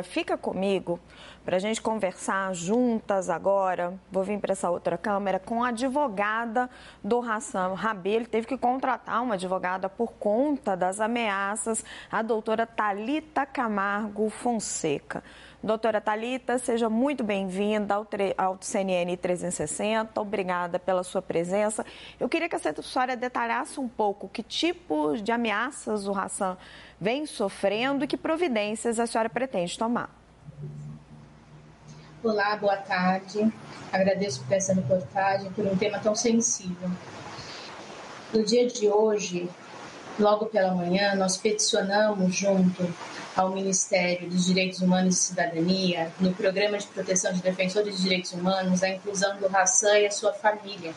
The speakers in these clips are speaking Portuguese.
Fica comigo para a gente conversar juntas agora. Vou vir para essa outra câmera com a advogada do Hassan Rabi. Ele teve que contratar uma advogada por conta das ameaças, a doutora Thalita Camargo Fonseca. Doutora Thalita, seja muito bem-vinda ao CNN 360. Obrigada pela sua presença. Eu queria que a senhora detalhasse um pouco que tipo de ameaças o Hassan vem sofrendo e que providências a senhora pretende tomar. Olá, boa tarde. Agradeço por essa reportagem, por um tema tão sensível. No dia de hoje, logo pela manhã, nós peticionamos junto ao Ministério dos Direitos Humanos e Cidadania, no Programa de Proteção de Defensores de Direitos Humanos, a inclusão do Hassan e a sua família.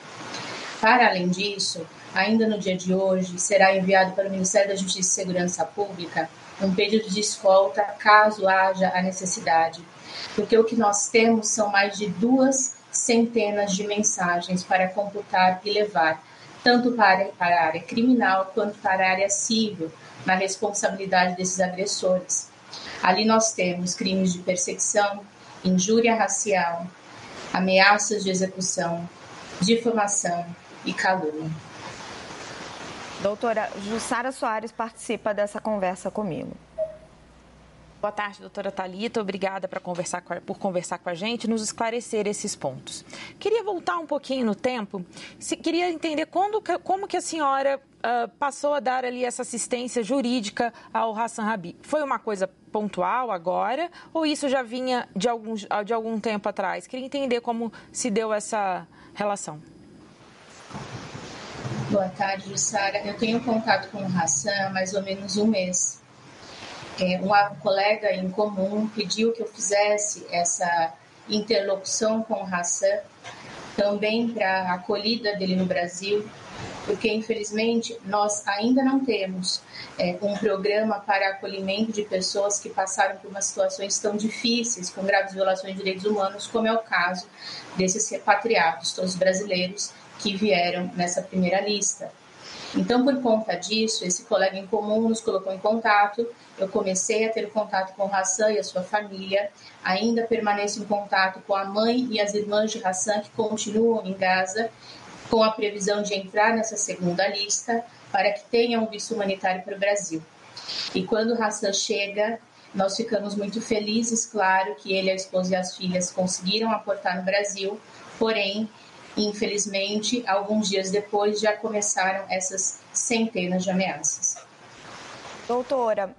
Para além disso, ainda no dia de hoje, será enviado para o Ministério da Justiça e Segurança Pública um pedido de escolta, caso haja a necessidade. Porque o que nós temos são mais de 200 de mensagens para computar e levar, tanto para a área criminal quanto para a área civil, na responsabilidade desses agressores. Ali nós temos crimes de perseguição, injúria racial, ameaças de execução, difamação e calúnia. Doutora Jussara Soares participa dessa conversa comigo. Boa tarde, doutora Thalita. Obrigada por conversar com a gente e nos esclarecer esses pontos. Queria voltar um pouquinho no tempo. Queria entender como que a senhora passou a dar ali essa assistência jurídica ao Hassan Rabi. Foi uma coisa pontual agora ou isso já vinha de algum tempo atrás? Queria entender como se deu essa relação. Boa tarde, Jussara. Eu tenho contato com o Hassan há mais ou menos um mês. Uma colega em comum pediu que eu fizesse essa interlocução com o Hassan, também para a acolhida dele no Brasil, porque, infelizmente, nós ainda não temos um programa para acolhimento de pessoas que passaram por umas situações tão difíceis, com graves violações de direitos humanos, como é o caso desses repatriados, todos brasileiros, que vieram nessa primeira lista. Então, por conta disso, esse colega em comum nos colocou em contato. Eu comecei a ter contato com o Hassan e a sua família. Ainda permaneço em contato com a mãe e as irmãs de Hassan, que continuam em Gaza, com a previsão de entrar nessa segunda lista para que tenham um visto humanitário para o Brasil. E quando o Hassan chega, nós ficamos muito felizes, claro, que ele, a esposa e as filhas conseguiram aportar no Brasil, porém, infelizmente, alguns dias depois já começaram essas centenas de ameaças. Doutora,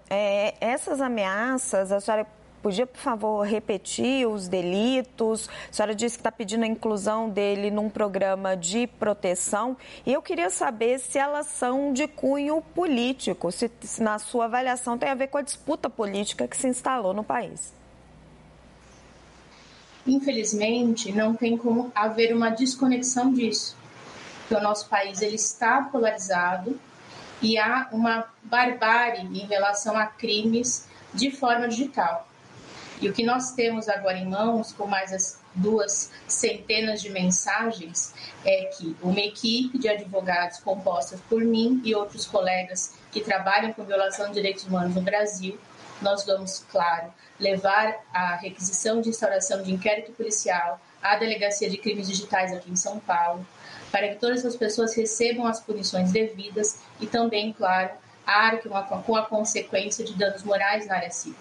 essas ameaças, a senhora podia, por favor, repetir os delitos? A senhora disse que está pedindo a inclusão dele num programa de proteção e eu queria saber se elas são de cunho político, se na sua avaliação tem a ver com a disputa política que se instalou no país. Infelizmente, não tem como haver uma desconexão disso, porque o nosso país ele está polarizado e há uma barbárie em relação a crimes de forma digital. E o que nós temos agora em mãos, com mais as 200 de mensagens, é que uma equipe de advogados composta por mim e outros colegas que trabalham com violação de direitos humanos no Brasil, nós vamos, claro, levar a requisição de instauração de inquérito policial à Delegacia de Crimes Digitais aqui em São Paulo, para que todas as pessoas recebam as punições devidas e também, claro, arquem com a consequência de danos morais na área civil.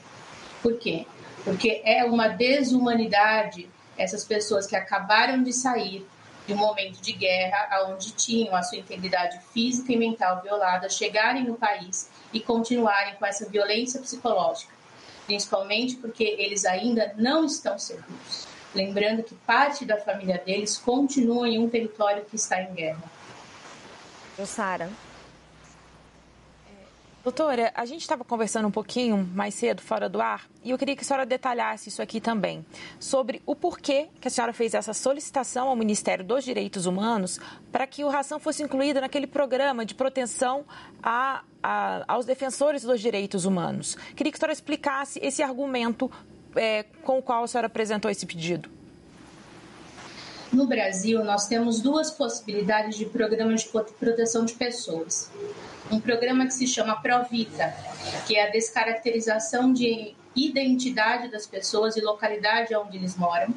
Por quê? Porque é uma desumanidade essas pessoas que acabaram de sair de um momento de guerra, onde tinham a sua integridade física e mental violada, chegarem no país e continuarem com essa violência psicológica, principalmente porque eles ainda não estão seguros. Lembrando que parte da família deles continua em um território que está em guerra. Jussara. Doutora, a gente estava conversando um pouquinho mais cedo, fora do ar, e eu queria que a senhora detalhasse isso aqui também, sobre o porquê que a senhora fez essa solicitação ao Ministério dos Direitos Humanos para que o Hassan fosse incluído naquele programa de proteção aos defensores dos direitos humanos. Queria que a senhora explicasse esse argumento com o qual a senhora apresentou esse pedido. No Brasil, nós temos duas possibilidades de programa de proteção de pessoas. Um programa que se chama Provita, que é a descaracterização de identidade das pessoas e localidade onde eles moram.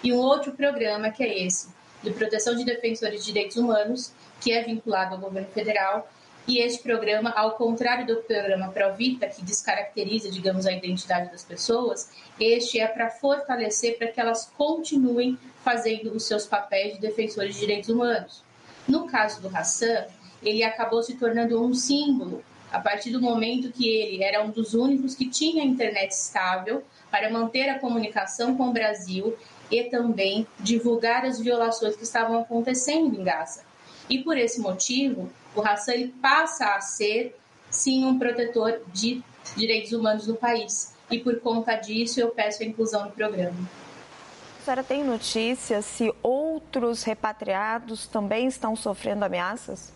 E um outro programa, que é esse, de proteção de defensores de direitos humanos, que é vinculado ao governo federal. E este programa, ao contrário do programa Provita, que descaracteriza, digamos, a identidade das pessoas, este é para fortalecer, para que elas continuem fazendo os seus papéis de defensores de direitos humanos. No caso do Hassan, ele acabou se tornando um símbolo, a partir do momento que ele era um dos únicos que tinha internet estável para manter a comunicação com o Brasil e também divulgar as violações que estavam acontecendo em Gaza. E por esse motivo, o Hassan ele passa a ser, sim, um protetor de direitos humanos no país. E por conta disso, eu peço a inclusão no programa. A senhora tem notícia se outros repatriados também estão sofrendo ameaças?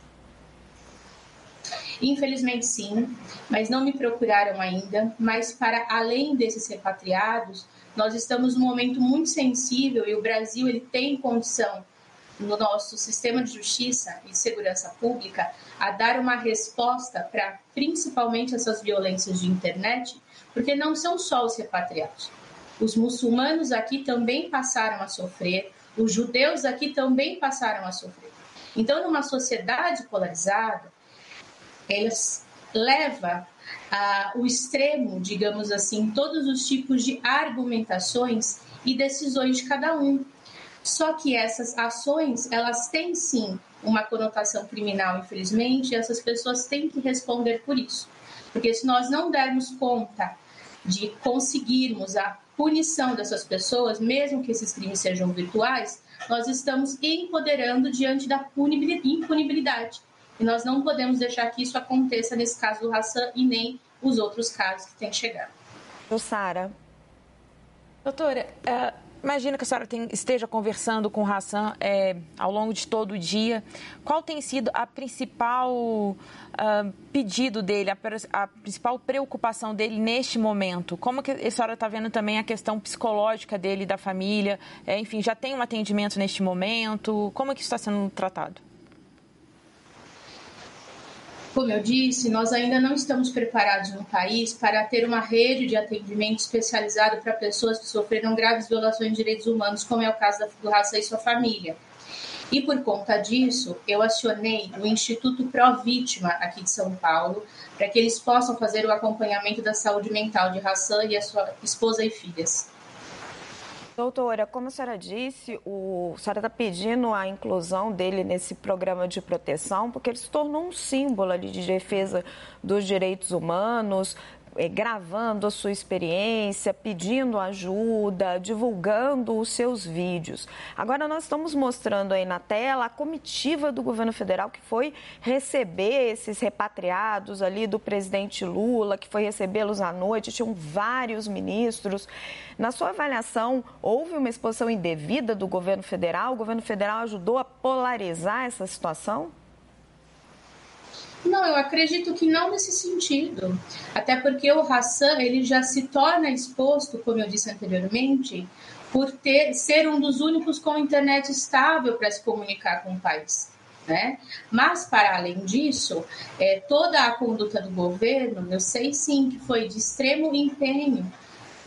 Infelizmente, sim, mas não me procuraram ainda. Mas, para além desses repatriados, nós estamos num momento muito sensível e o Brasil ele tem condição, no nosso sistema de justiça e segurança pública, a dar uma resposta para principalmente essas violências de internet, porque não são só os repatriados. Os muçulmanos aqui também passaram a sofrer, os judeus aqui também passaram a sofrer. Então, numa sociedade polarizada, elas leva ao extremo, digamos assim, todos os tipos de argumentações e decisões de cada um. Só que essas ações, elas têm sim uma conotação criminal, infelizmente, e essas pessoas têm que responder por isso. Porque se nós não dermos conta de conseguirmos a punição dessas pessoas, mesmo que esses crimes sejam virtuais, nós estamos empoderando diante da impunibilidade. E nós não podemos deixar que isso aconteça nesse caso do Hassan e nem os outros casos que têm chegado. Jussara. Doutora, imagina que a senhora esteja conversando com o Hassan ao longo de todo o dia. Qual tem sido a principal pedido dele, a principal preocupação dele neste momento? Como que a senhora está vendo também a questão psicológica dele, da família? Enfim, já tem um atendimento neste momento? Como é que isso está sendo tratado? Como eu disse, nós ainda não estamos preparados no país para ter uma rede de atendimento especializado para pessoas que sofreram graves violações de direitos humanos, como é o caso do Hassan e sua família. E por conta disso, eu acionei o Instituto Pró-Vítima aqui de São Paulo, para que eles possam fazer o acompanhamento da saúde mental de Hassan e a sua esposa e filhas. Doutora, como a senhora disse, a senhora está pedindo a inclusão dele nesse programa de proteção, porque ele se tornou um símbolo ali de defesa dos direitos humanos, gravando a sua experiência, pedindo ajuda, divulgando os seus vídeos. Agora nós estamos mostrando aí na tela a comitiva do governo federal que foi receber esses repatriados ali do presidente Lula, que foi recebê-los à noite, tinham vários ministros. Na sua avaliação, houve uma exposição indevida do governo federal? O governo federal ajudou a polarizar essa situação? Não, eu acredito que não nesse sentido. Até porque o Hassan ele já se torna exposto, como eu disse anteriormente, por ser um dos únicos com internet estável para se comunicar com o país. Né? Mas, para além disso, toda a conduta do governo, eu sei sim que foi de extremo empenho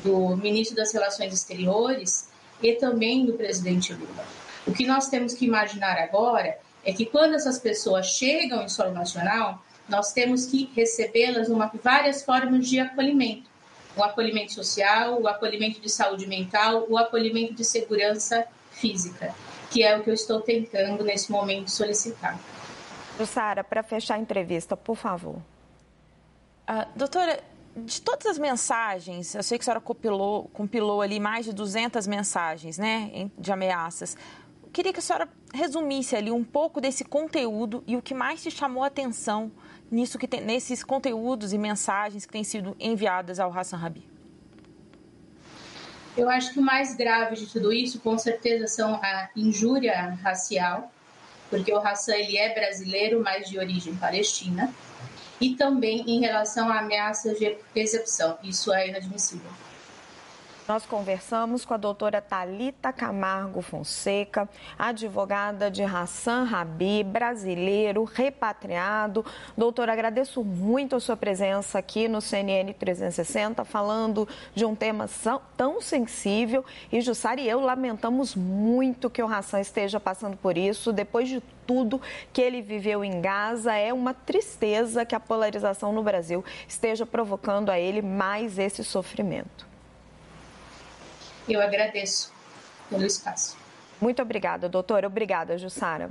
do ministro das Relações Exteriores e também do presidente Lula. O que nós temos que imaginar agora é que quando essas pessoas chegam em solo nacional, nós temos que recebê-las em várias formas de acolhimento. O acolhimento social, o acolhimento de saúde mental, o acolhimento de segurança física, que é o que eu estou tentando nesse momento solicitar. Jussara, para fechar a entrevista, por favor. Doutora, de todas as mensagens, eu sei que a senhora compilou ali mais de 200 mensagens, né, de ameaças. Queria que a senhora resumisse ali um pouco desse conteúdo e o que mais te chamou a atenção nesses conteúdos e mensagens que têm sido enviadas ao Hassan Rabih. Eu acho que o mais grave de tudo isso, com certeza, são a injúria racial, porque o Hassan ele é brasileiro, mas de origem palestina, e também em relação a ameaças de execução. Isso é inadmissível. Nós conversamos com a doutora Thalita Camargo Fonseca, advogada de Hassan Rabih, brasileiro, repatriado. Doutora, agradeço muito a sua presença aqui no CNN 360, falando de um tema tão sensível. E Jussara e eu lamentamos muito que o Hassan esteja passando por isso. Depois de tudo que ele viveu em Gaza, é uma tristeza que a polarização no Brasil esteja provocando a ele mais esse sofrimento. Eu agradeço pelo espaço. Muito obrigada, doutora. Obrigada, Jussara.